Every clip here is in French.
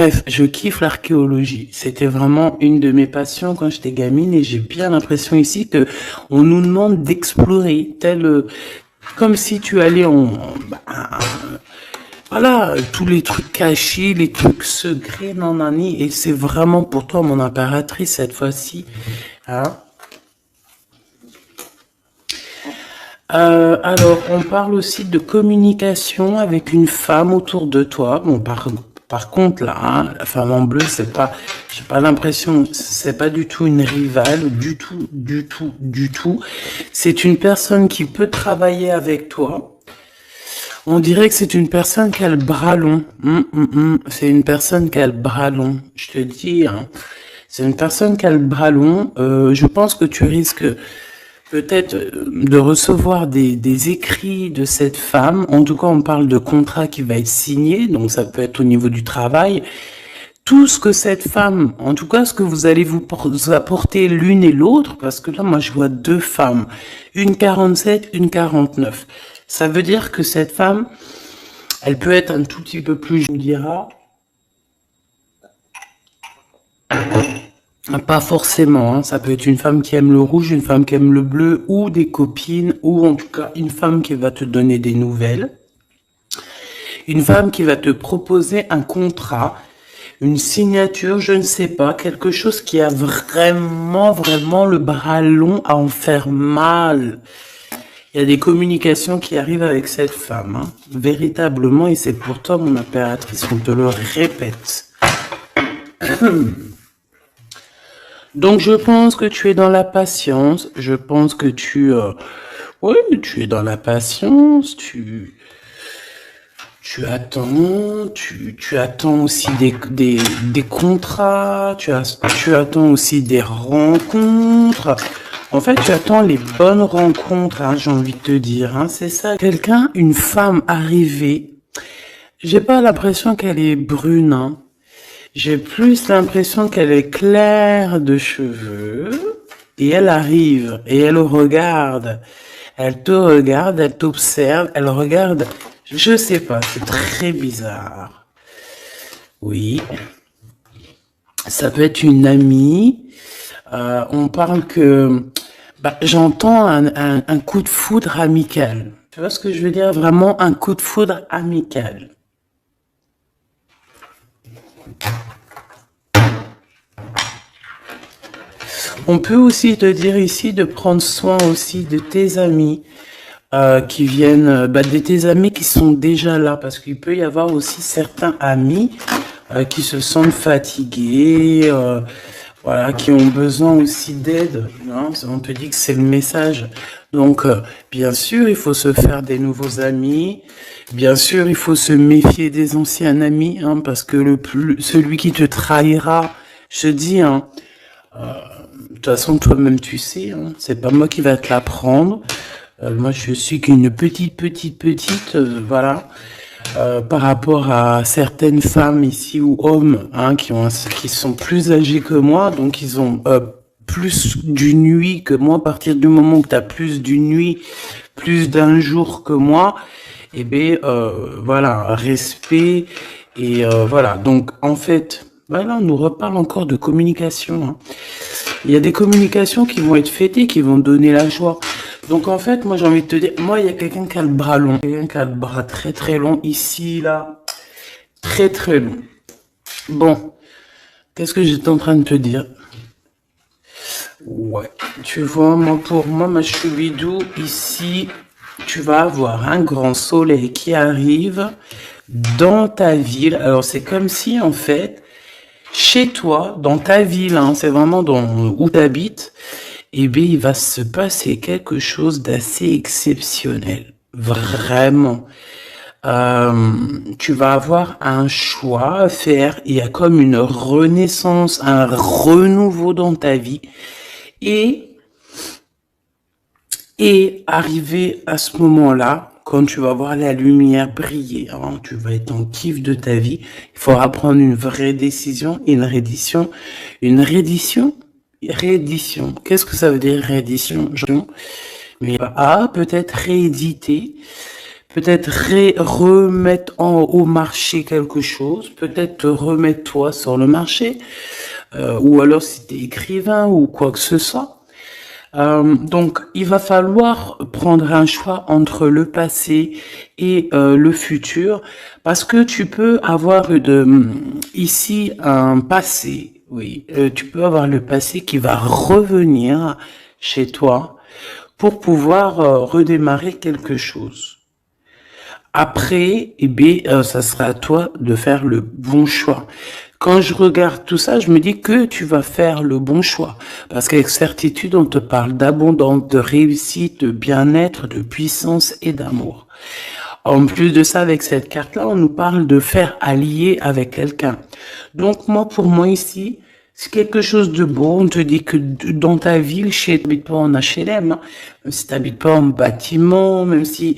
Bref, je kiffe l'archéologie. C'était vraiment une de mes passions quand j'étais gamine et j'ai bien l'impression ici que on nous demande d'explorer, comme si tu allais voilà, tous les trucs cachés, les trucs secrets, nanani, et c'est vraiment pour toi mon impératrice cette fois-ci, hein. Alors, on parle aussi de communication avec une femme autour de toi. Bon, par contre, là, hein, la femme en bleu, c'est pas, j'ai pas l'impression, c'est pas du tout une rivale, du tout, du tout, du tout. C'est une personne qui peut travailler avec toi. On dirait que c'est une personne qui a le bras long. C'est une personne qui a le bras long. Je te dis, hein. C'est une personne qui a le bras long. Je pense que tu risques peut-être de recevoir des écrits de cette femme. En tout cas, on parle de contrat qui va être signé, donc ça peut être au niveau du travail. Tout ce que cette femme, en tout cas ce que vous allez vous apporter l'une et l'autre, parce que là, moi, je vois deux femmes, une 47, une 49. Ça veut dire que cette femme, elle peut être un tout petit peu plus, je vous dirais, pas forcément, hein. Ça peut être une femme qui aime le rouge, une femme qui aime le bleu, ou des copines, ou en tout cas une femme qui va te donner des nouvelles. Une femme qui va te proposer un contrat, une signature, je ne sais pas, quelque chose qui a vraiment, vraiment le bras long à en faire mal. Il y a des communications qui arrivent avec cette femme, hein, véritablement, et c'est pour toi, mon impératrice, on te le répète. Donc je pense que tu es dans la patience, je pense que oui, tu es dans la patience, tu attends, tu attends aussi des contrats, tu attends aussi des rencontres. En fait, tu attends les bonnes rencontres, hein, j'ai envie de te dire, hein, c'est ça. Quelqu'un, une femme arrivée, j'ai pas l'impression qu'elle est brune, hein. J'ai plus l'impression qu'elle est claire de cheveux et elle arrive et elle regarde. Elle te regarde, elle t'observe, elle regarde. Je sais pas, c'est très bizarre. Oui, ça peut être une amie. On parle que j'entends un coup de foudre amical. Tu vois ce que je veux dire? Vraiment un coup de foudre amical. On peut aussi te dire ici de prendre soin aussi de tes amis qui viennent, de tes amis qui sont déjà là, parce qu'il peut y avoir aussi certains amis qui se sentent fatigués, voilà, qui ont besoin aussi d'aide, hein. On te dit que c'est le message. Donc, bien sûr, il faut se faire des nouveaux amis. Bien sûr, il faut se méfier des anciens amis, hein, parce que celui qui te trahira, je te dis, hein, de toute façon, toi-même, tu sais, hein, c'est pas moi qui va te l'apprendre. Moi, je suis qu'une petite, voilà, par rapport à certaines femmes ici ou hommes, hein, qui sont plus âgés que moi, donc ils ont plus d'une nuit que moi. À partir du moment où tu as plus d'une nuit, plus d'un jour que moi, eh bien, voilà, respect et voilà. Donc, en fait, voilà, on nous reparle encore de communication, hein. Il y a des communications qui vont être fêtées, qui vont donner la joie. Donc en fait, moi j'ai envie de te dire, moi il y a quelqu'un qui a le bras long, quelqu'un qui a le bras très très long ici, là, très très long. Bon, qu'est-ce que j'étais en train de te dire? Ouais, tu vois, moi pour moi, ma choubidou, ici, tu vas avoir un grand soleil qui arrive dans ta ville. Alors c'est comme si en fait, chez toi, dans ta ville, hein, c'est vraiment où tu habites, eh bien, il va se passer quelque chose d'assez exceptionnel. Vraiment. Tu vas avoir un choix à faire. Il y a comme une renaissance, un renouveau dans ta vie. Et, arrivé à ce moment-là, quand tu vas voir la lumière briller, hein, tu vas être en kiff de ta vie, il faudra prendre une vraie décision, une reddition. Réédition. Qu'est-ce que ça veut dire réédition? Mais peut-être rééditer, peut-être remettre au marché quelque chose, peut-être te remettre toi sur le marché, ou alors si tu es écrivain ou quoi que ce soit. Donc, il va falloir prendre un choix entre le passé et le futur, parce que tu peux avoir ici un passé, oui, tu peux avoir le passé qui va revenir chez toi pour pouvoir redémarrer quelque chose. Après, eh bien, ça sera à toi de faire le bon choix. Quand je regarde tout ça, je me dis que tu vas faire le bon choix. Parce qu'avec certitude, on te parle d'abondance, de réussite, de bien-être, de puissance et d'amour. En plus de ça, avec cette carte-là, on nous parle de faire allier avec quelqu'un. Donc, moi, pour moi ici, c'est quelque chose de beau. On te dit que dans ta ville, tu n'habites pas en HLM, hein, même si tu n'habites pas en bâtiment, même si...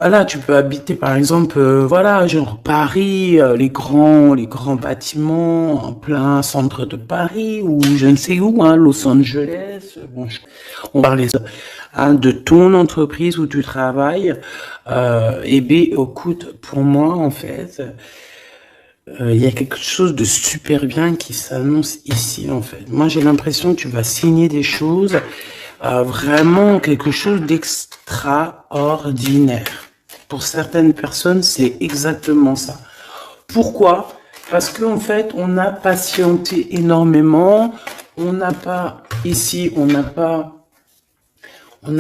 Voilà, tu peux habiter par exemple, voilà, genre Paris, les grands bâtiments en plein centre de Paris ou je ne sais où, hein, Los Angeles. Bon, on parlait hein, de ton entreprise où tu travailles. Eh bien, écoute, pour moi, en fait, il y a quelque chose de super bien qui s'annonce ici, en fait. Moi, j'ai l'impression que tu vas signer des choses, vraiment quelque chose d'extraordinaire. Pour certaines personnes, c'est exactement ça. Pourquoi? Parce qu'en fait, on a patienté énormément. On n'a pas, ici, on n'a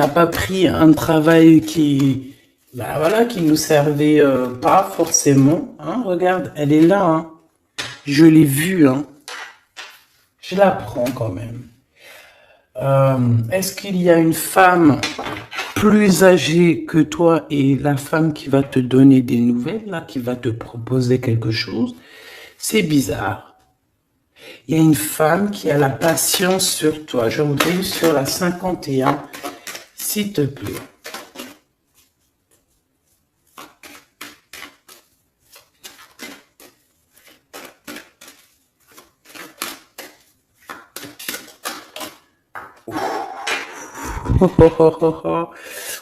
pas pris un travail qui, bah voilà, qui nous servait pas forcément. Hein, regarde, elle est là. Hein. Je l'ai vue. Hein. Je la prends quand même. Est-ce qu'il y a une femme plus âgée que toi et la femme qui va te donner des nouvelles, là, qui va te proposer quelque chose? C'est bizarre. Il y a une femme qui a la patience sur toi. Je voudrais sur la 51, s'il te plaît.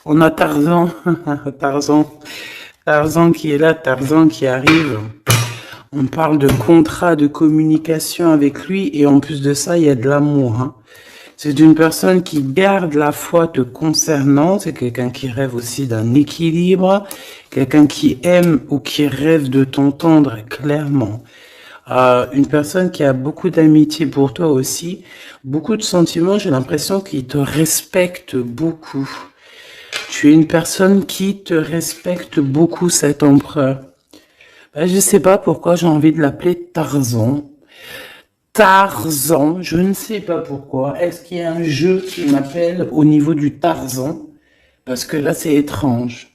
On a Tarzan, Tarzan qui est là, Tarzan qui arrive. On parle de contrat de communication avec lui et en plus de ça, il y a de l'amour. Hein. C'est une personne qui garde la foi te concernant. C'est quelqu'un qui rêve aussi d'un équilibre, quelqu'un qui aime ou qui rêve de t'entendre clairement. Une personne qui a beaucoup d'amitié pour toi aussi, beaucoup de sentiments, j'ai l'impression qu'il te respecte beaucoup. Tu es une personne qui te respecte beaucoup, cet empereur. Ben, je sais pas pourquoi j'ai envie de l'appeler Tarzan. Tarzan, je ne sais pas pourquoi. Est-ce qu'il y a un jeu qui m'appelle au niveau du Tarzan? Parce que là, c'est étrange.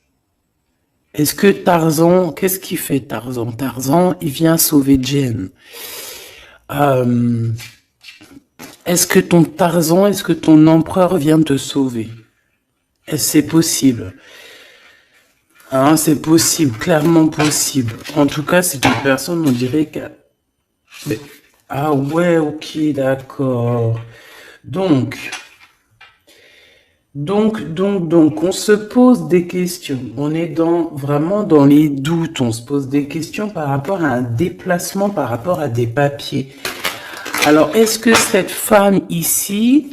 Est-ce que Tarzan, qu'est-ce qu'il fait Tarzan? Tarzan, il vient sauver Jen. Est-ce que ton Tarzan, est-ce que ton empereur vient te sauver? Est-ce que c'est possible? Hein, c'est possible, clairement possible. En tout cas, c'est une personne, on dirait que... Mais... Ah ouais, ok, d'accord. Donc, on se pose des questions. On est vraiment dans les doutes. On se pose des questions par rapport à un déplacement, par rapport à des papiers. Alors, est-ce que cette femme ici,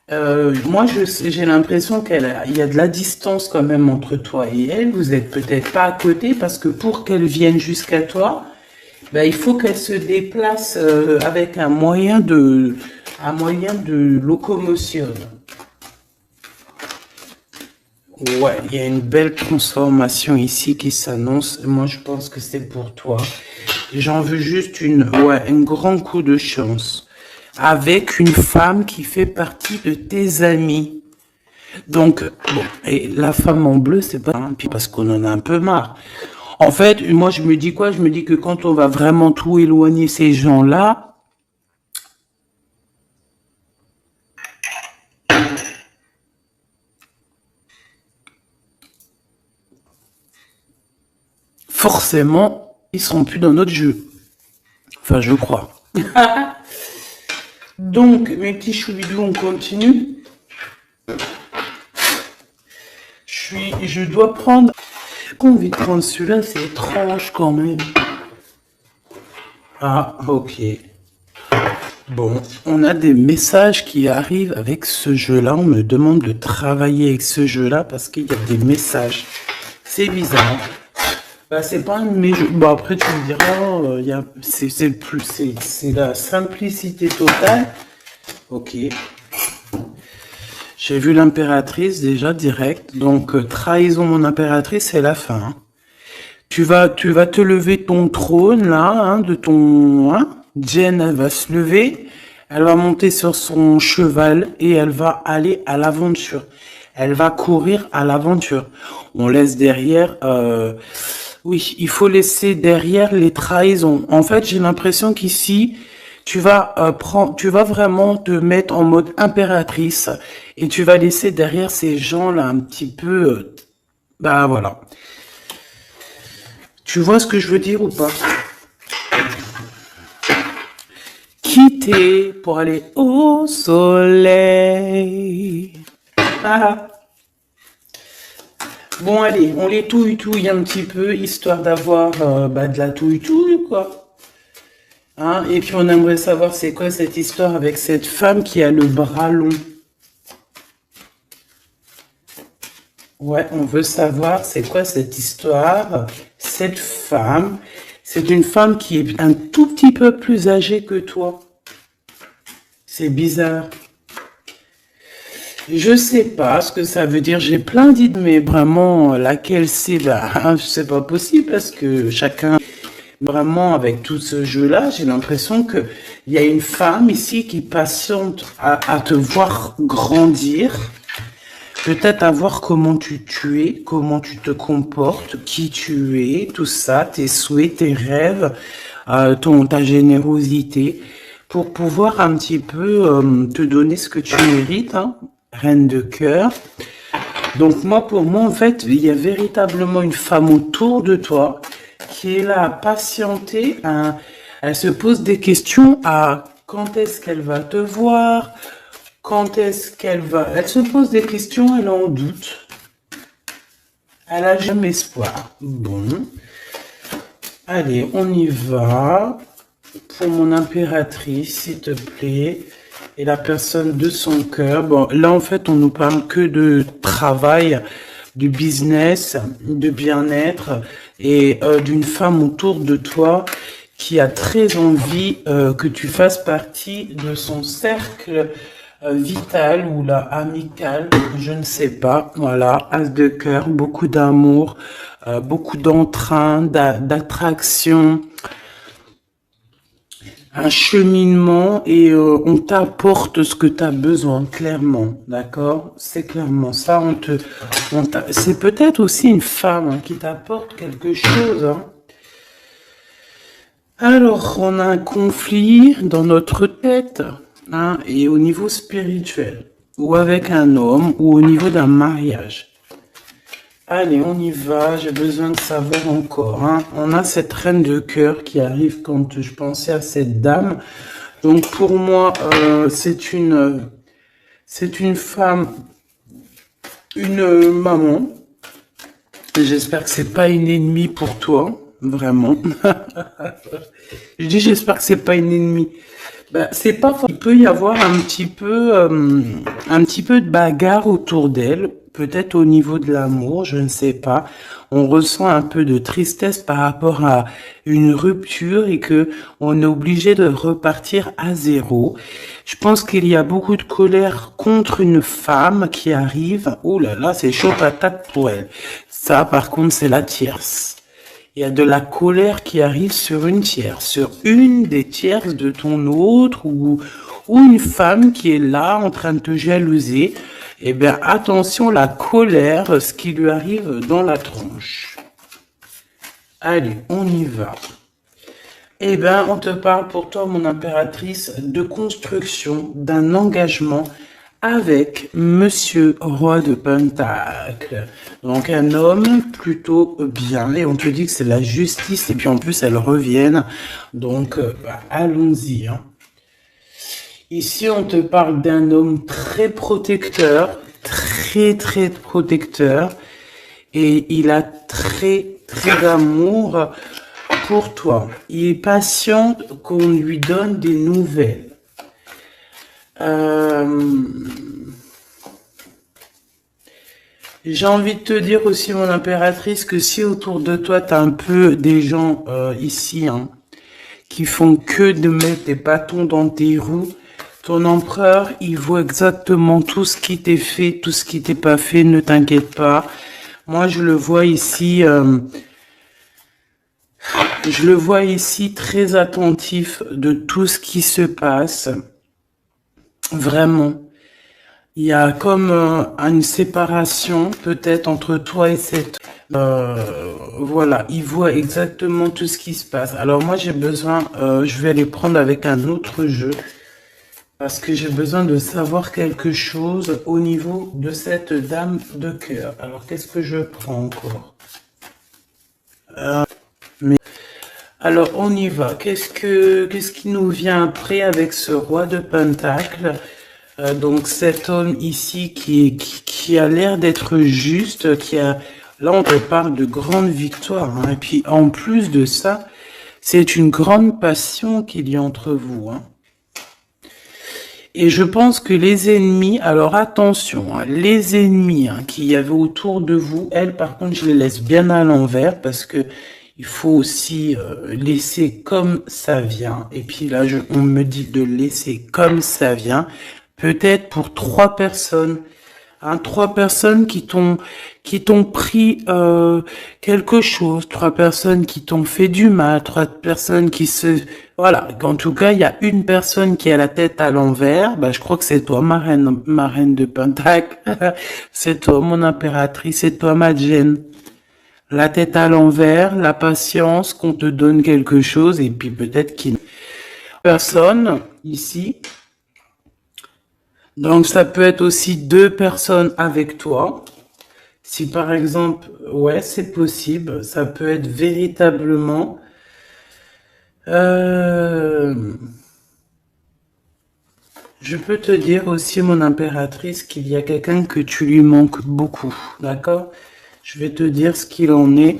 moi, j'ai l'impression qu'il y a de la distance quand même entre toi et elle. Vous êtes peut-être pas à côté parce que pour qu'elle vienne jusqu'à toi, ben, il faut qu'elle se déplace avec un moyen de locomotion. Ouais, il y a une belle transformation ici qui s'annonce. Moi, je pense que c'est pour toi. J'en veux juste un grand coup de chance. Avec une femme qui fait partie de tes amis. Donc, bon, et la femme en bleu, c'est pas un parce qu'on en a un peu marre. En fait, moi, je me dis quoi? Je me dis que quand on va vraiment tout éloigner ces gens-là, forcément, ils seront plus dans notre jeu. Enfin, je crois. Donc, mes petits choubidous, on continue. je dois prendre... J'ai envie de prendre celui-là, c'est étrange quand même. Ah, ok. Bon, on a des messages qui arrivent avec ce jeu-là. On me demande de travailler avec ce jeu-là parce qu'il y a des messages. C'est bizarre. Bah, c'est pas un de mes jeux. Bon, après, tu me diras, c'est la simplicité totale. Ok. J'ai vu l'impératrice déjà direct. Donc, trahison mon impératrice, c'est la fin. Hein. Tu vas te lever de ton trône, là, hein, de ton... Hein. Jen, elle va se lever, elle va monter sur son cheval et elle va aller à l'aventure. Elle va courir à l'aventure. On laisse derrière... oui, il faut laisser derrière les trahisons. En fait, j'ai l'impression qu'ici, tu vas vraiment te mettre en mode impératrice et tu vas laisser derrière ces gens-là un petit peu... bah voilà. Tu vois ce que je veux dire ou pas? Quitter pour aller au soleil. Ah. Bon, allez, on les touille un petit peu, histoire d'avoir de la touille, quoi. Hein? Et puis, on aimerait savoir c'est quoi cette histoire avec cette femme qui a le bras long. Ouais, on veut savoir c'est quoi cette histoire. Cette femme, c'est une femme qui est un tout petit peu plus âgée que toi. C'est bizarre. Je sais pas ce que ça veut dire. J'ai plein d'idées, mais vraiment, laquelle c'est, bah, c'est pas possible parce que chacun, vraiment, avec tout ce jeu-là, j'ai l'impression que il y a une femme ici qui patiente à te voir grandir. Peut-être à voir comment tu es, comment tu te comportes, qui tu es, tout ça, tes souhaits, tes rêves, ta générosité, pour pouvoir un petit peu te donner ce que tu mérites, hein, reine de cœur. Donc pour moi, en fait, il y a véritablement une femme autour de toi qui est là à patienter, elle se pose des questions à quand est-ce qu'elle va te voir, quand est-ce qu'elle va... Elle se pose des questions, elle en doute. Elle a jamais espoir. Bon. Allez, on y va. Pour mon impératrice, s'il te plaît. Et la personne de son cœur. Bon, là, en fait, on nous parle que de travail, du business, de bien-être et d'une femme autour de toi qui a très envie que tu fasses partie de son cercle vital ou là amical, je ne sais pas. Voilà, as de cœur, beaucoup d'amour, beaucoup d'entrain, d'attraction, un cheminement et on t'apporte ce que tu as besoin, clairement, d'accord? C'est clairement ça. C'est peut-être aussi une femme hein, qui t'apporte quelque chose. Hein. Alors, on a un conflit dans notre tête. Hein, et au niveau spirituel, ou avec un homme, ou au niveau d'un mariage. Allez, on y va, j'ai besoin de savoir encore. Hein. On a cette reine de cœur qui arrive quand je pensais à cette dame. Donc pour moi, c'est une femme, une maman. J'espère que c'est pas une ennemie pour toi, vraiment. Je dis j'espère que c'est pas une ennemie. Ben, c'est pas fort. Il peut y avoir un petit peu de bagarre autour d'elle, peut-être au niveau de l'amour, je ne sais pas. On ressent un peu de tristesse par rapport à une rupture et que on est obligé de repartir à zéro. Je pense qu'il y a beaucoup de colère contre une femme qui arrive. Oh là là, c'est chaud patate pour elle. Ça, par contre, c'est la tierce. Il y a de la colère qui arrive sur une tierce, sur une des tierces de ton autre ou une femme qui est là en train de te jalouser. Eh bien, attention, la colère, ce qui lui arrive dans la tronche. Allez, on y va. Eh bien, on te parle pour toi, mon impératrice, de construction, d'un engagement avec Monsieur Roi de Pentacle. Donc un homme plutôt bien. Et on te dit que c'est la justice. Et puis en plus, elles reviennent. Donc allons-y. Hein. Ici, on te parle d'un homme très protecteur. Très, très protecteur. et il a très d'amour pour toi. Il est patient qu'on lui donne des nouvelles. J'ai envie de te dire aussi, mon impératrice, que si autour de toi, tu as un peu des gens ici, hein, qui font que de mettre des bâtons dans tes roues, ton empereur, il voit exactement tout ce qui t'est fait, tout ce qui t'est pas fait, ne t'inquiète pas. Moi, je le vois ici très attentif de tout ce qui se passe. Vraiment. Il y a comme une séparation peut-être entre toi et cette... voilà, il voit exactement tout ce qui se passe. Alors moi j'ai besoin, je vais aller prendre avec un autre jeu, parce que j'ai besoin de savoir quelque chose au niveau de cette dame de cœur. Alors qu'est-ce que je prends encore? Alors on y va. Qu'est-ce qui nous vient après avec ce roi de Pentacle? Donc cet homme ici qui a l'air d'être juste, là on te parle de grande victoire, hein. Et puis en plus de ça, c'est une grande passion qu'il y a entre vous, hein. Et je pense que les ennemis, alors attention, hein, les ennemis qu'il y avait autour de vous, elles par contre je les laisse bien à l'envers, parce que il faut aussi laisser comme ça vient. Et puis là on me dit de laisser comme ça vient. Peut-être pour 3 personnes, hein, 3 personnes qui t'ont pris quelque chose, 3 personnes qui t'ont fait du mal, 3 personnes qui voilà. En tout cas, il y a une personne qui a la tête à l'envers. Bah, je crois que c'est toi, ma reine de Pentacle. C'est toi, mon impératrice. C'est toi, ma Gêne. La tête à l'envers, la patience, qu'on te donne quelque chose, et puis peut-être qu'il personne ici. Donc, ça peut être aussi 2 personnes avec toi. Si par exemple, ouais, c'est possible, ça peut être véritablement... Je peux te dire aussi, mon impératrice, qu'il y a quelqu'un que tu lui manques beaucoup, d'accord? Je vais te dire ce qu'il en est.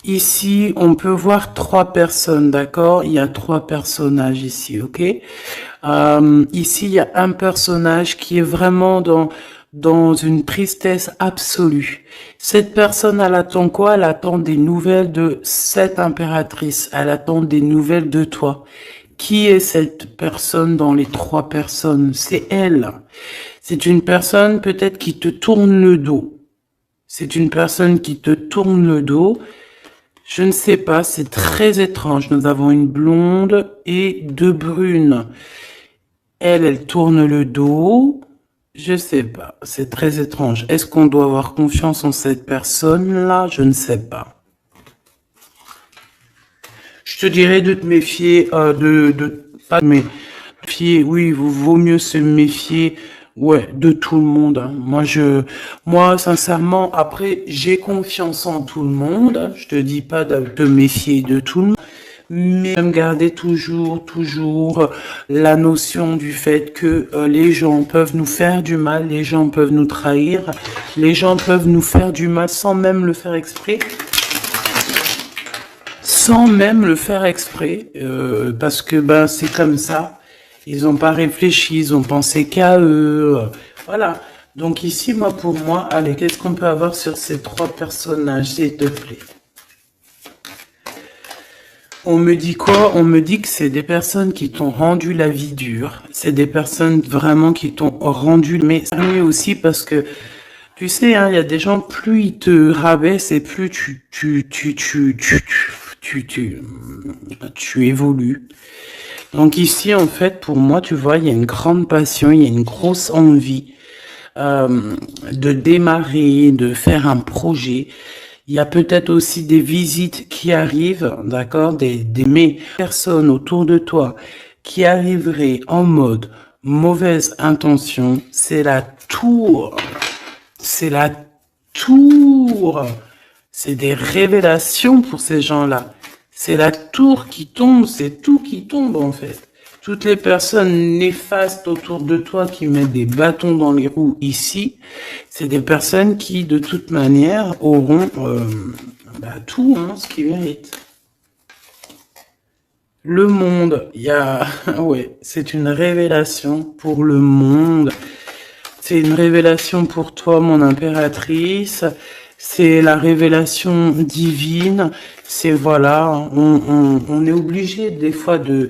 Ici, on peut voir 3 personnes, d'accord? Il y a 3 personnages ici, ok? Ici, il y a un personnage qui est vraiment dans une tristesse absolue. Cette personne, elle attend quoi? Elle attend des nouvelles de cette impératrice. Elle attend des nouvelles de toi. Qui est cette personne dans les 3 personnes? C'est elle. C'est une personne peut-être qui te tourne le dos. C'est une personne qui te tourne le dos. Je ne sais pas, c'est très étrange. Nous avons une blonde et 2 brunes. Elle tourne le dos. Je sais pas, c'est très étrange. Est-ce qu'on doit avoir confiance en cette personne-là? Je ne sais pas. Je te dirais de te méfier, pas de méfier, oui, vaut mieux se méfier, ouais, de tout le monde, hein. Moi, sincèrement, après, j'ai confiance en tout le monde. Je te dis pas de te méfier de tout le monde, mais me garder toujours la notion du fait que les gens peuvent nous faire du mal, les gens peuvent nous trahir, les gens peuvent nous faire du mal sans même le faire exprès. Sans même le faire exprès, parce que ben c'est comme ça. Ils n'ont pas réfléchi, ils ont pensé qu'à eux. Voilà. Donc ici, pour moi, allez, qu'est-ce qu'on peut avoir sur ces 3 personnages, s'il te plaît? On me dit quoi? On me dit que c'est des personnes qui t'ont rendu la vie dure. C'est des personnes vraiment qui t'ont rendu, mais sérieux aussi parce que tu sais, hein, il y a des gens, plus ils te rabaissent et plus tu évolues. Donc ici, en fait, pour moi, tu vois, il y a une grande passion, il y a une grosse envie de démarrer, de faire un projet. Il y a peut-être aussi des visites qui arrivent, d'accord, des personnes autour de toi qui arriveraient en mode mauvaise intention. C'est la tour. C'est la tour. C'est des révélations pour ces gens-là. C'est la tour qui tombe, c'est tout qui tombe en fait. Toutes les personnes néfastes autour de toi qui mettent des bâtons dans les roues ici, c'est des personnes qui, de toute manière, auront tout ce qu'ils méritent. Le monde, il y a... ouais, c'est une révélation pour le monde. C'est une révélation pour toi, mon impératrice. C'est la révélation divine. C'est voilà, on est obligé des fois de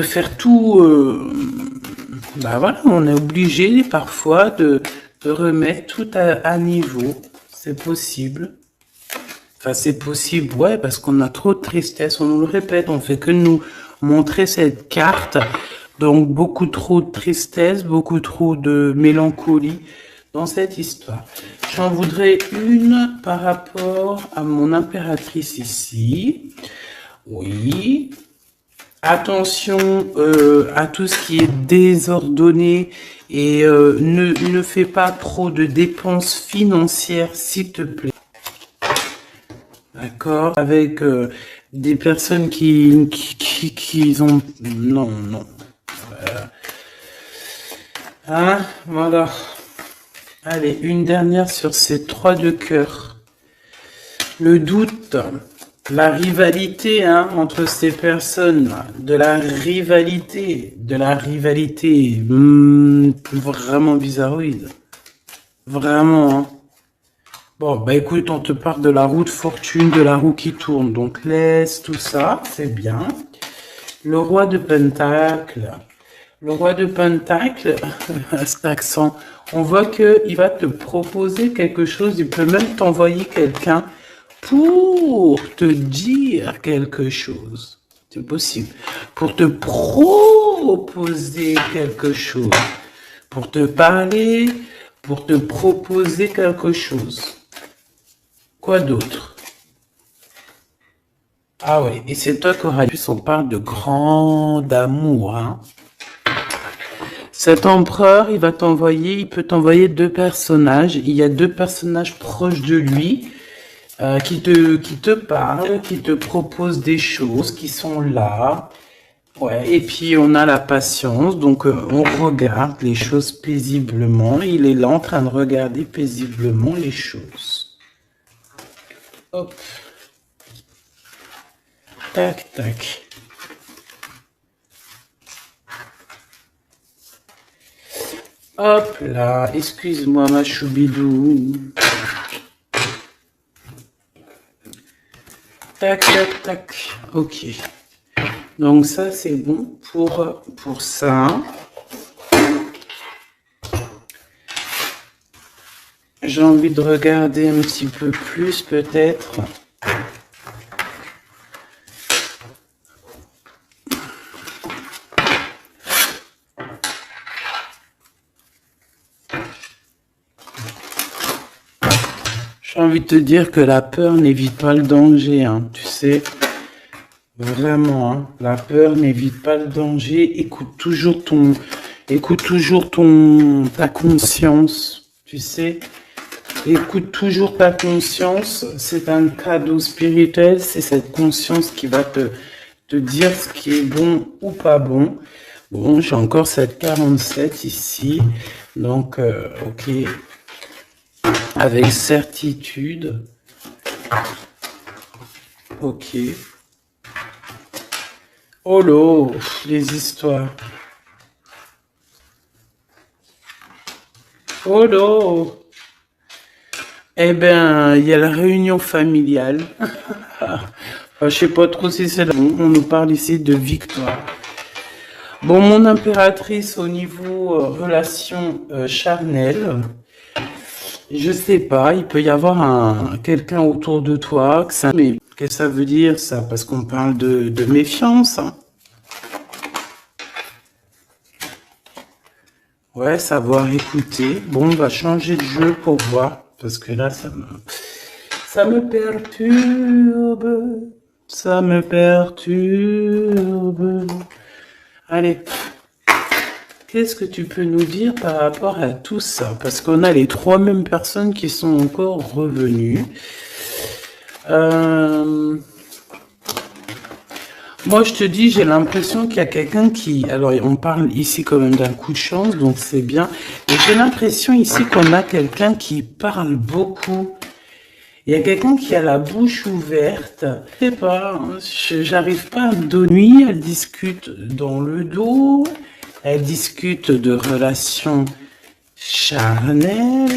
faire tout. Voilà, on est obligé parfois de remettre tout à niveau. C'est possible. Enfin, c'est possible, ouais, parce qu'on a trop de tristesse. On nous le répète, on fait que nous montrer cette carte. Donc, beaucoup trop de tristesse, beaucoup trop de mélancolie dans cette histoire. J'en voudrais une par rapport à mon impératrice ici. Oui. Attention à tout ce qui est désordonné et ne fais pas trop de dépenses financières, s'il te plaît. D'accord? Avec des personnes qui ont... Non, non. Hein? Voilà. Allez, une dernière sur ces 3 de cœur. Le doute, la rivalité entre ces personnes, de la rivalité, vraiment bizarroïde. Vraiment, hein. Bon, bah écoute, on te parle de la roue de fortune, de la roue qui tourne, donc laisse tout ça, c'est bien. Le roi de Pentacle. Le roi de Pentacle, cet accent, on voit qu'il va te proposer quelque chose, il peut même t'envoyer quelqu'un pour te dire quelque chose. C'est possible. Pour te proposer quelque chose. Pour te parler, pour te proposer quelque chose. Quoi d'autre? Ah ouais, et c'est toi qu'Oranius, on parle de grand amour, hein. Cet empereur, il peut t'envoyer 2 personnages. Il y a 2 personnages proches de lui qui te parlent, qui te proposent des choses, qui sont là. Ouais, et puis on a la patience, donc on regarde les choses paisiblement. Il est là en train de regarder paisiblement les choses. Hop. Tac, tac. Hop là, excuse-moi ma choubidou. Tac, tac, tac. Ok. Donc ça, c'est bon pour ça. J'ai envie de regarder un petit peu plus peut-être. J'ai envie de te dire que la peur n'évite pas le danger, hein, tu sais. Vraiment, hein, la peur n'évite pas le danger. Écoute toujours ta conscience, tu sais. Écoute toujours ta conscience. C'est un cadeau spirituel. C'est cette conscience qui va te dire ce qui est bon ou pas bon. Bon, j'ai encore cette 47 ici. Donc, ok. Avec certitude. Ok. Oh là, les histoires. Oh là. Eh ben, il y a la réunion familiale. Je sais pas trop si c'est là. On nous parle ici de victoire. Bon, mon impératrice, au niveau relation charnelle, je sais pas, il peut y avoir quelqu'un autour de toi. Mais qu'est-ce que ça veut dire, ça? Parce qu'on parle de méfiance. Hein. Ouais, savoir écouter. Bon, on va changer de jeu pour voir. Parce que là, ça me perturbe. Ça me perturbe. Allez. Qu'est-ce que tu peux nous dire par rapport à tout ça? Parce qu'on a les 3 mêmes personnes qui sont encore revenues. Moi, je te dis, j'ai l'impression qu'il y a quelqu'un qui... Alors, on parle ici quand même d'un coup de chance, donc c'est bien. Et j'ai l'impression ici qu'on a quelqu'un qui parle beaucoup. Il y a quelqu'un qui a la bouche ouverte. Je sais pas, hein, j'arrive pas à me donner. Elle discute dans le dos. Elle discute de relations charnelles.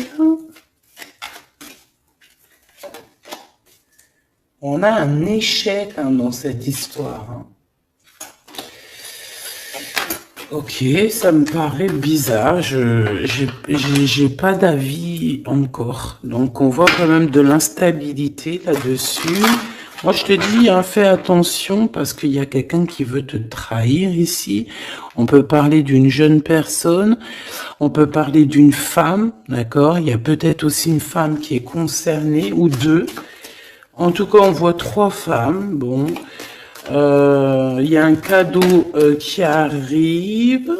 On a un échec hein, dans cette histoire. Hein. Ok, ça me paraît bizarre. J'ai pas d'avis encore. Donc, on voit quand même de l'instabilité là-dessus. Moi, je te dis, hein, fais attention parce qu'il y a quelqu'un qui veut te trahir ici. On peut parler d'une jeune personne. On peut parler d'une femme, d'accord? Il y a peut-être aussi une femme qui est concernée ou deux. En tout cas, on voit 3 femmes. Bon, il y a un cadeau qui arrive.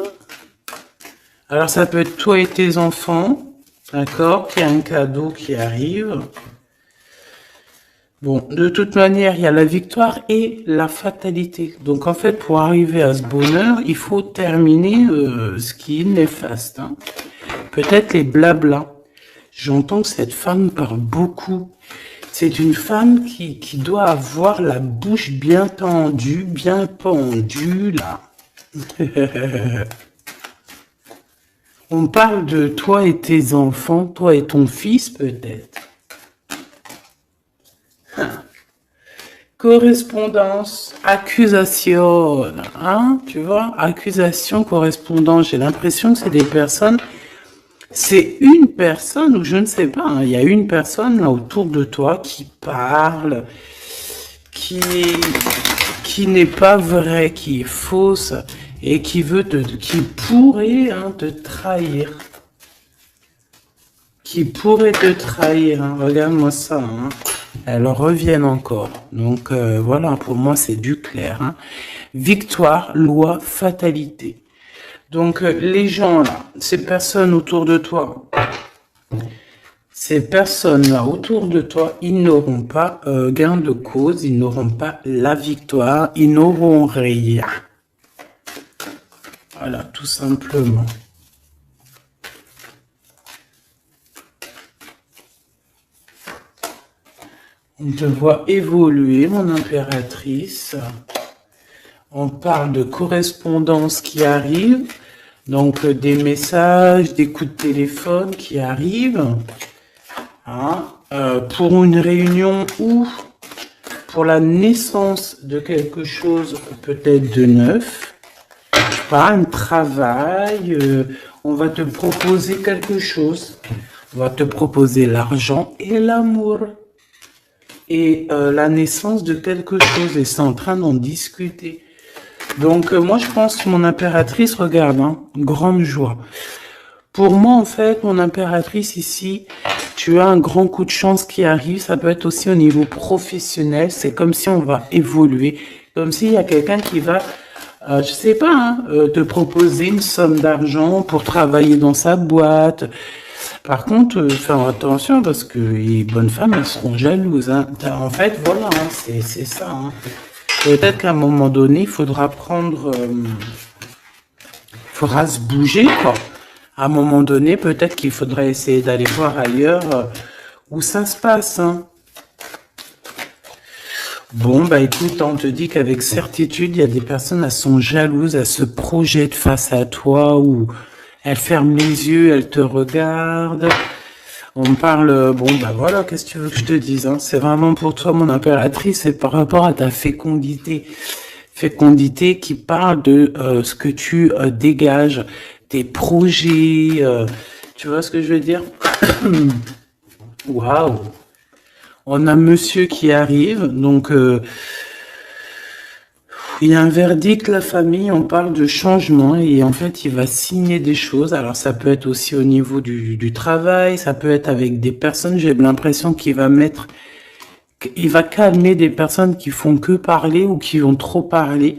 Alors, ça peut être toi et tes enfants, d'accord? Il y a un cadeau qui arrive. Bon, de toute manière, il y a la victoire et la fatalité. Donc, en fait, pour arriver à ce bonheur, il faut terminer ce qui est néfaste. Hein. Peut-être les blablas. J'entends que cette femme parle beaucoup. C'est une femme qui doit avoir la bouche bien tendue, bien pendue, là. On parle de toi et tes enfants, toi et ton fils, peut-être. Correspondance, accusation, hein, tu vois, accusation, correspondance. J'ai l'impression que c'est des personnes... C'est une personne, ou je ne sais pas, hein, il y a une personne là autour de toi qui parle, qui n'est pas vraie, qui est fausse, et qui qui pourrait hein, te trahir. Qui pourrait te trahir, hein. Regarde-moi ça, hein. Elles reviennent encore. Donc voilà, pour moi c'est du clair. Hein. Victoire, loi, fatalité. Donc, les gens là, ces personnes autour de toi, ils n'auront pas gain de cause, ils n'auront pas la victoire, ils n'auront rien. Voilà, tout simplement. On te voit évoluer, mon impératrice. On parle de correspondance qui arrive, donc des messages, des coups de téléphone qui arrivent, hein, pour une réunion ou pour la naissance de quelque chose peut-être de neuf, pas un travail, on va te proposer quelque chose, on va te proposer l'argent et l'amour. Et la naissance de quelque chose, et c'est en train d'en discuter. Donc, moi, je pense que mon impératrice, regarde, hein, grande joie. Pour moi, en fait, mon impératrice ici, tu as un grand coup de chance qui arrive. Ça peut être aussi au niveau professionnel. C'est comme si on va évoluer. Comme s'il y a quelqu'un qui va, je sais pas, hein, te proposer une somme d'argent pour travailler dans sa boîte. Par contre, faire attention parce que les bonnes femmes, elles seront jalouses. Hein. En fait, voilà, hein, c'est ça. Hein. Peut-être qu'à un moment donné, il faudra prendre... faudra se bouger, quoi. À un moment donné, peut-être qu'il faudrait essayer d'aller voir ailleurs où ça se passe. Hein. Bon, bah écoute, on te dit qu'avec certitude, il y a des personnes, elles sont jalouses, elles se projettent face à toi ou elles ferment les yeux, elles te regardent. On me parle, bon, bah voilà, qu'est-ce que tu veux que je te dise, hein? C'est vraiment pour toi, mon impératrice, c'est par rapport à ta fécondité. Fécondité qui parle de ce que tu dégages, tes projets, tu vois ce que je veux dire? Waouh! On a monsieur qui arrive, donc il y a un verdict, la famille, on parle de changement et en fait il va signer des choses. Alors ça peut être aussi au niveau du travail, ça peut être avec des personnes, j'ai l'impression qu'il va calmer des personnes qui font que parler ou qui vont trop parler.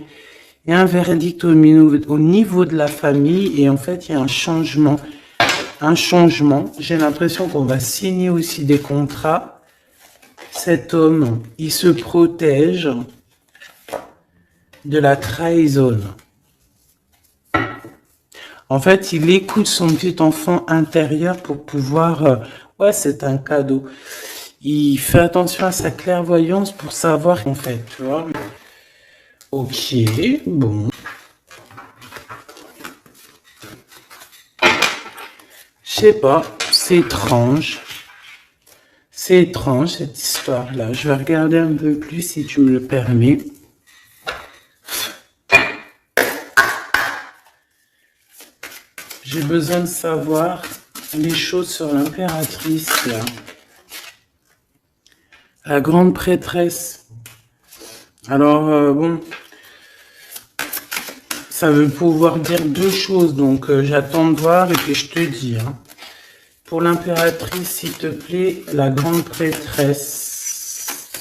Il y a un verdict au niveau de la famille et en fait il y a un changement. J'ai l'impression qu'on va signer aussi des contrats. Cet homme, il se protège. de la trahison. En fait, il écoute son petit enfant intérieur pour pouvoir... ouais, c'est un cadeau. Il fait attention à sa clairvoyance pour savoir en fait, tu vois. Ok, bon. Je sais pas, c'est étrange. C'est étrange cette histoire-là. Je vais regarder un peu plus si tu me le permets. J'ai besoin de savoir les choses sur l'impératrice, là. La grande prêtresse. Alors, bon, ça veut pouvoir dire deux choses, donc j'attends de voir et puis je te dis. Hein. Pour l'impératrice, s'il te plaît, la grande prêtresse.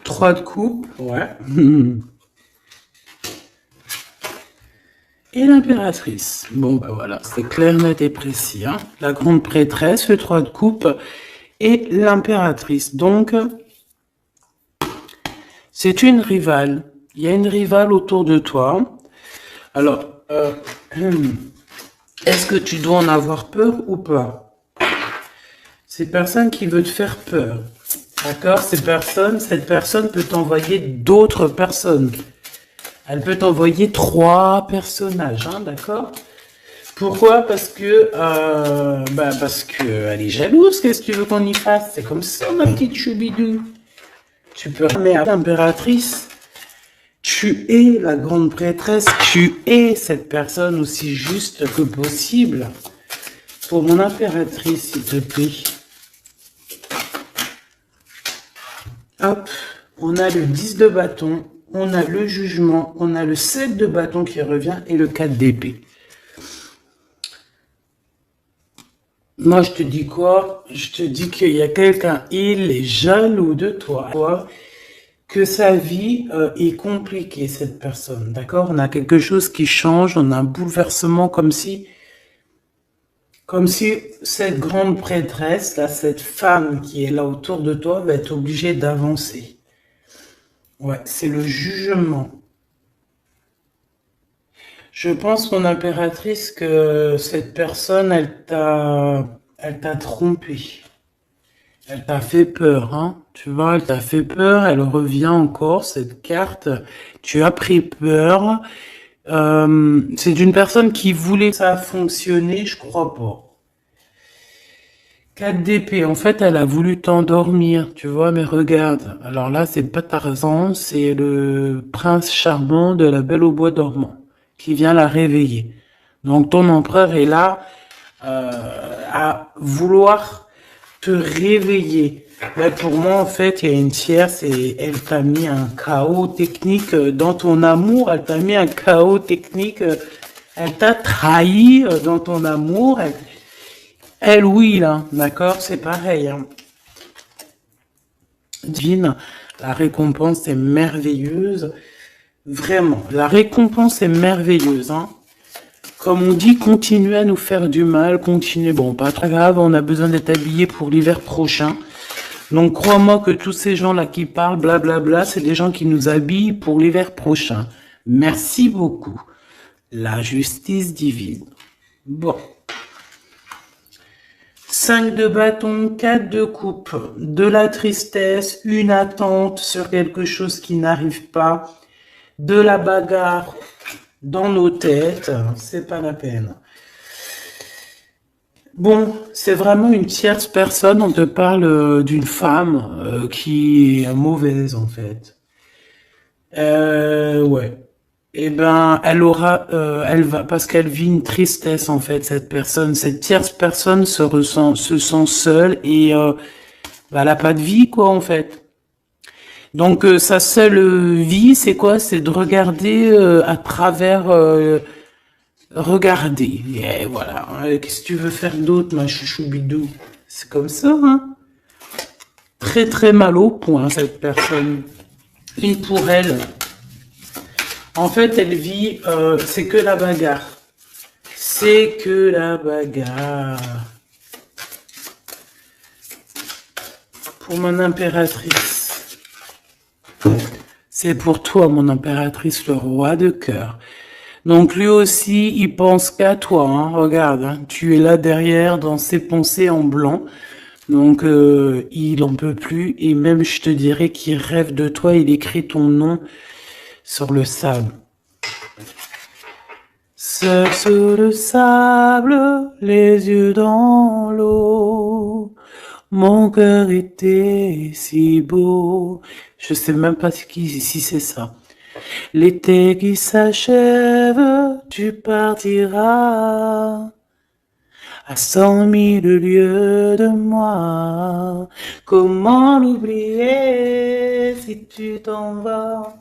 3 de coupe, ouais. Et l'impératrice. Bon, bah voilà, c'est clair, net et précis. Hein. La grande prêtresse, le 3 de coupe et l'impératrice. Donc, c'est une rivale. Il y a une rivale autour de toi. Alors, est-ce que tu dois en avoir peur ou pas? C'est personne qui veut te faire peur. D'accord? Cette personne peut t'envoyer d'autres personnes. Elle peut t'envoyer 3 personnages, hein, d'accord? Pourquoi? Parce que elle est jalouse. Qu'est-ce que tu veux qu'on y fasse? C'est comme ça, ma petite choubidou. Tu peux mais à l'impératrice. Tu es la grande prêtresse. Tu es cette personne aussi juste que possible. Pour mon impératrice, s'il te plaît. Hop, on a le 10 de bâton. On a le jugement, on a le 7 de bâton qui revient et le 4 d'épée. Moi, je te dis quoi? Je te dis qu'il y a quelqu'un, il est jaloux de toi, que sa vie est compliquée, cette personne, d'accord? On a quelque chose qui change, on a un bouleversement comme si cette grande prêtresse, là, cette femme qui est là autour de toi, va être obligée d'avancer. Ouais, c'est le jugement. Je pense, mon impératrice, que cette personne, elle t'a trompé. Elle t'a fait peur, hein. Tu vois, elle t'a fait peur, elle revient encore, cette carte. Tu as pris peur. C'est une personne qui voulait ça fonctionner, je crois pas. 4 d'épée, en fait, elle a voulu t'endormir, tu vois, mais regarde. Alors là, c'est pas Tarzan, c'est le prince charmant de la Belle au bois dormant qui vient la réveiller. Donc ton empereur est là à vouloir te réveiller. Mais pour moi, en fait, il y a une tierce et elle t'a mis un chaos technique dans ton amour. Elle t'a mis un chaos technique. Elle t'a trahi dans ton amour. Elle, oui, là, d'accord, c'est pareil. Hein. Divine, la récompense est merveilleuse. Vraiment, la récompense est merveilleuse. Hein. Comme on dit, continuez à nous faire du mal, continuez. Bon, pas très grave, on a besoin d'être habillés pour l'hiver prochain. Donc, crois-moi que tous ces gens-là qui parlent, blablabla, c'est des gens qui nous habillent pour l'hiver prochain. Merci beaucoup. La justice divine. Bon. 5 de bâton, 4 de coupe, de la tristesse, une attente sur quelque chose qui n'arrive pas, de la bagarre dans nos têtes, c'est pas la peine. Bon, c'est vraiment une tierce personne, on te parle d'une femme qui est mauvaise en fait. Ouais. Eh ben, elle va, parce qu'elle vit une tristesse en fait, cette personne, cette tierce personne se sent seule et elle a pas de vie quoi en fait. Donc sa seule vie, c'est quoi? C'est de regarder à travers, regarder. Et voilà. Qu'est-ce que tu veux faire d'autre, ma chouchou bidou? C'est comme ça, hein? Très très mal au point cette personne. Une pour elle. En fait, elle vit, c'est que la bagarre. C'est que la bagarre. Pour mon impératrice. C'est pour toi, mon impératrice, le roi de cœur. Donc lui aussi, il pense qu'à toi, hein. Regarde, hein, tu es là derrière dans ses pensées en blanc. Donc il en peut plus et même je te dirais qu'il rêve de toi, il écrit ton nom sur le sable. Seul sur le sable, les yeux dans l'eau, mon cœur était si beau. Je sais même pas si c'est ça. L'été qui s'achève, tu partiras à 100 000 lieues de moi. Comment l'oublier si tu t'en vas?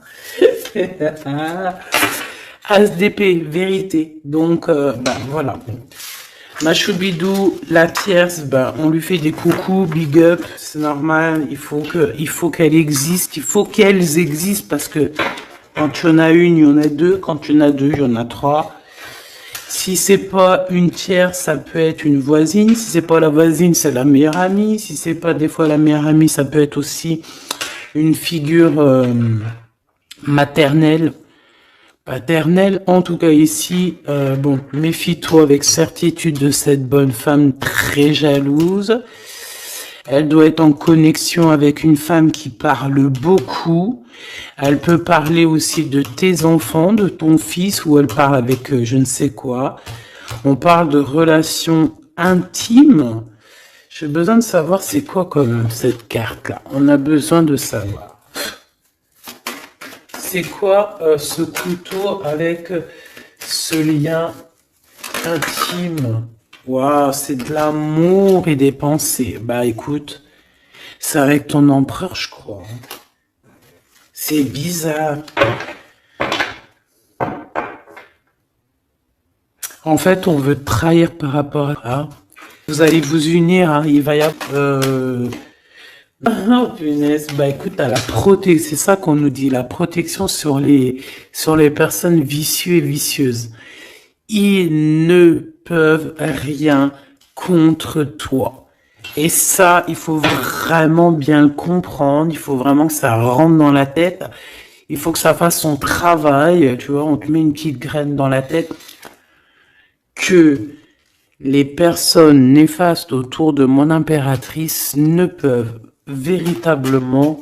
ASDP, vérité. Donc, voilà. Ma choubidou, la tierce, on lui fait des coucous, big up, c'est normal. Il faut qu'elle existe, il faut qu'elles existent parce que quand tu en as une, il y en a deux. Quand tu en as deux, il y en a trois. Si c'est pas une tierce, ça peut être une voisine. Si c'est pas la voisine, c'est la meilleure amie. Si c'est pas des fois la meilleure amie, ça peut être aussi une figure maternelle, paternelle. En tout cas ici, bon, méfie-toi avec certitude de cette bonne femme très jalouse. Elle doit être en connexion avec une femme qui parle beaucoup. Elle peut parler aussi de tes enfants, de ton fils, ou elle parle avec je ne sais quoi. On parle de relations intimes. J'ai besoin de savoir c'est quoi comme cette carte-là. On a besoin de savoir. C'est quoi ce couteau avec ce lien intime? Waouh, c'est de l'amour et des pensées. Bah écoute, c'est avec ton empereur, je crois. C'est bizarre. En fait, on veut trahir par rapport à ça. Vous allez vous unir, hein, il va y avoir... Oh punaise, bah écoute, à la protection, c'est ça qu'on nous dit, la protection sur les personnes vicieuses et vicieuses. Ils ne peuvent rien contre toi. Et ça, il faut vraiment bien le comprendre, il faut vraiment que ça rentre dans la tête, il faut que ça fasse son travail, tu vois, on te met une petite graine dans la tête, que les personnes néfastes autour de mon impératrice ne peuvent véritablement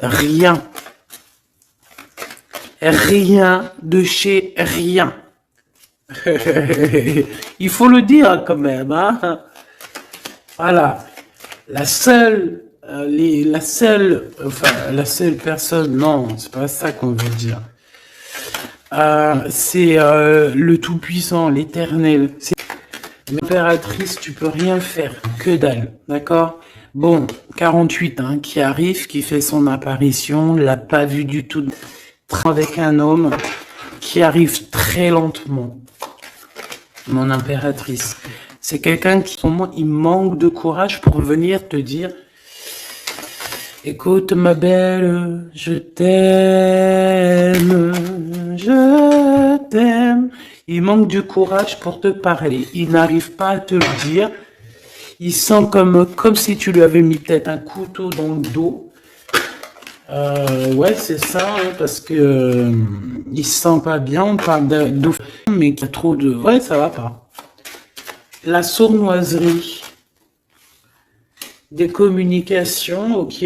rien de chez rien. Il faut le dire quand même, hein. Voilà, la seule personne, non, c'est pas ça qu'on veut dire. C'est le Tout-Puissant, l'Éternel. C'est l'impératrice, tu peux rien faire, que dalle, d'accord? Bon, 48, hein, qui arrive, qui fait son apparition, l'a pas vu du tout, avec un homme qui arrive très lentement. Mon impératrice, c'est quelqu'un qui, au moment, il manque de courage pour venir te dire, écoute ma belle, je t'aime. Il manque de courage pour te parler. Il n'arrive pas à te le dire. Il sent comme si tu lui avais mis peut-être un couteau dans le dos. Ouais, c'est ça, hein, parce que il se sent pas bien. On parle d'eau, mais qu'il y a trop de... Ouais, ça va pas. La sournoiserie. Des communications, ok.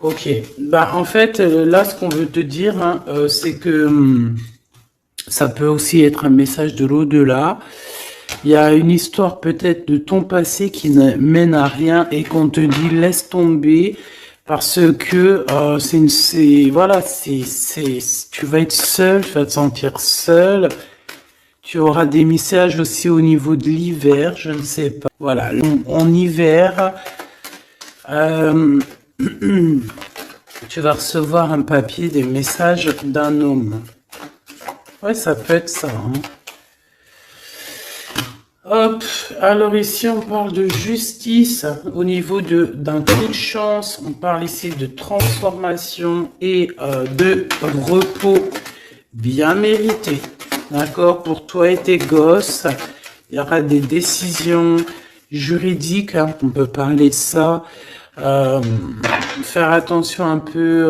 Ok. Bah, en fait, là, ce qu'on veut te dire, hein, c'est que... ça peut aussi être un message de l'au-delà. Il y a une histoire peut-être de ton passé qui ne mène à rien et qu'on te dit laisse tomber parce que tu vas être seul, tu vas te sentir seul. Tu auras des messages aussi au niveau de l'hiver, je ne sais pas. Voilà, en hiver, tu vas recevoir un papier, des messages d'un homme. Ouais, ça peut être ça, hein. Hop, alors ici on parle de justice au niveau d'un coup de chance, on parle ici de transformation et de repos bien mérité, d'accord, pour toi et tes gosses. Il y aura des décisions juridiques, hein, on peut parler de ça, Euh, Faire attention un peu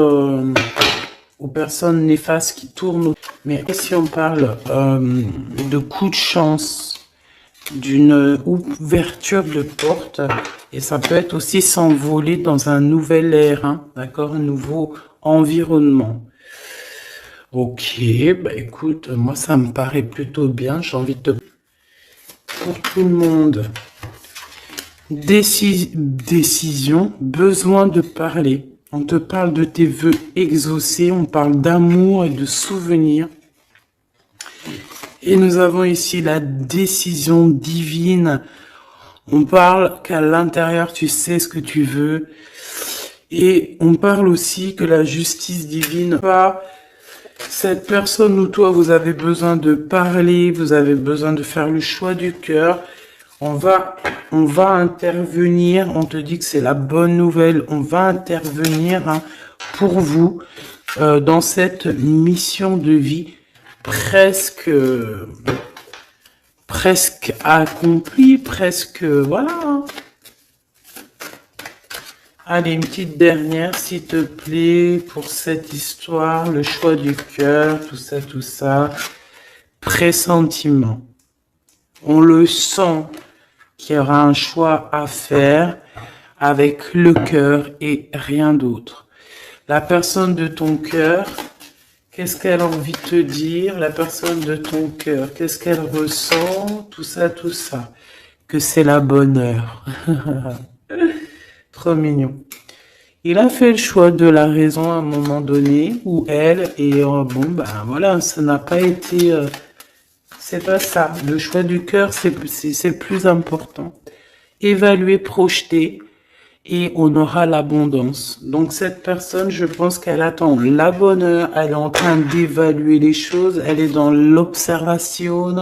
aux personnes néfastes qui tournent. Mais si on parle de coup de chance, d'une ouverture de porte, et ça peut être aussi s'envoler dans un nouvel air, hein, d'accord, un nouveau environnement. Ok, bah écoute, moi ça me paraît plutôt bien, j'ai envie de... Pour tout le monde, décision, besoin de parler. On te parle de tes vœux exaucés, on parle d'amour et de souvenirs. Et nous avons ici la décision divine. On parle qu'à l'intérieur, tu sais ce que tu veux. Et on parle aussi que la justice divine, pas cette personne ou toi, vous avez besoin de parler, vous avez besoin de faire le choix du cœur. On va intervenir, on te dit que c'est la bonne nouvelle, on va intervenir hein, pour vous dans cette mission de vie presque accomplie, presque, voilà. Allez, une petite dernière, s'il te plaît, pour cette histoire, le choix du cœur, tout ça. Pressentiment. On le sent qu'il y aura un choix à faire avec le cœur et rien d'autre. La personne de ton cœur, qu'est-ce qu'elle a envie de te dire? La personne de ton cœur, qu'est-ce qu'elle ressent? Tout ça. Que c'est la bonne heure. Trop mignon. Il a fait le choix de la raison à un moment donné, ou elle, et bon, ben voilà, ça n'a pas été... c'est pas ça. Le choix du cœur, c'est le plus important. Évaluer, projeter, et on aura l'abondance. Donc cette personne, je pense qu'elle attend la bonne heure, elle est en train d'évaluer les choses, elle est dans l'observation,